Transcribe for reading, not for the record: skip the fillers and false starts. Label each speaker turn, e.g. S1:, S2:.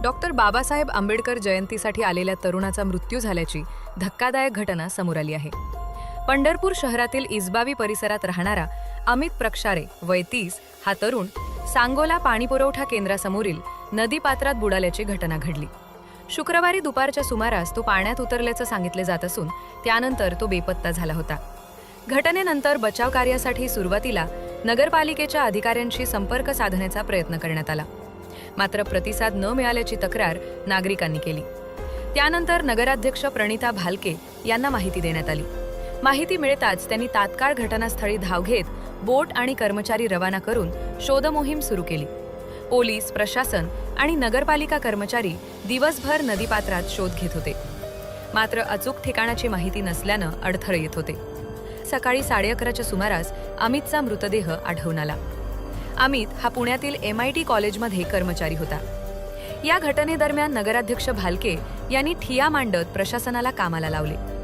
S1: Doctor Babasaheb Ambedkar जयंतीसाठी आलेल्या तरुणाचा मृत्यू झाल्याची धक्कादायक घटना समोर आली आहे. पंढरपूर शहरातील इस्बावी परिसरात राहणारा अमित प्रक्षारे वय 30 हा तरुण सांगोला पाणीपुरवठा केंद्रासमोरील नदीपात्रात बुडाल्याची घटना घडली. शुक्रवारी दुपारच्या सुमारास तो पाण्यात उतरल्याचं सांगितले जात असून त्यानंतर तो बेपत्ता झाला होता. घटनेनंतर बचाव कार्यासाठी सुरुवातीला नगरपालिकेच्या अधिकाऱ्यांशी संपर्क साधण्याचा प्रयत्न करण्यात आला. मात्र प्रतिसाद न मिळाल्याची तक्रार नागरिकांनी केली. त्यानंतर नगराध्यक्ष प्रणिता भालके यांना माहिती देण्यात आली. माहिती मिळताच त्यांनी तात्काळ घटनास्थळी धाव घेत बोट आणि कर्मचारी रवाना करून शोधमोहीम सुरू केली. पोलीस, प्रशासन आणि नगरपालिका कर्मचारी दिवसभर नदीपात्रात शोध घेत होते. मात्र अचूक ठिकाणाची माहिती नसल्यानं अडथळे येत होते. सकाळी 11:30च्या सुमारास अमितचा मृतदेह आढळून आला. अमित हा पुण्यातील MIT कॉलेजमध्ये कर्मचारी होता. या घटनेदरम्यान नगराध्यक्ष भालके यांनी ठिय्या मांडत प्रशासनाला कामाला लावले.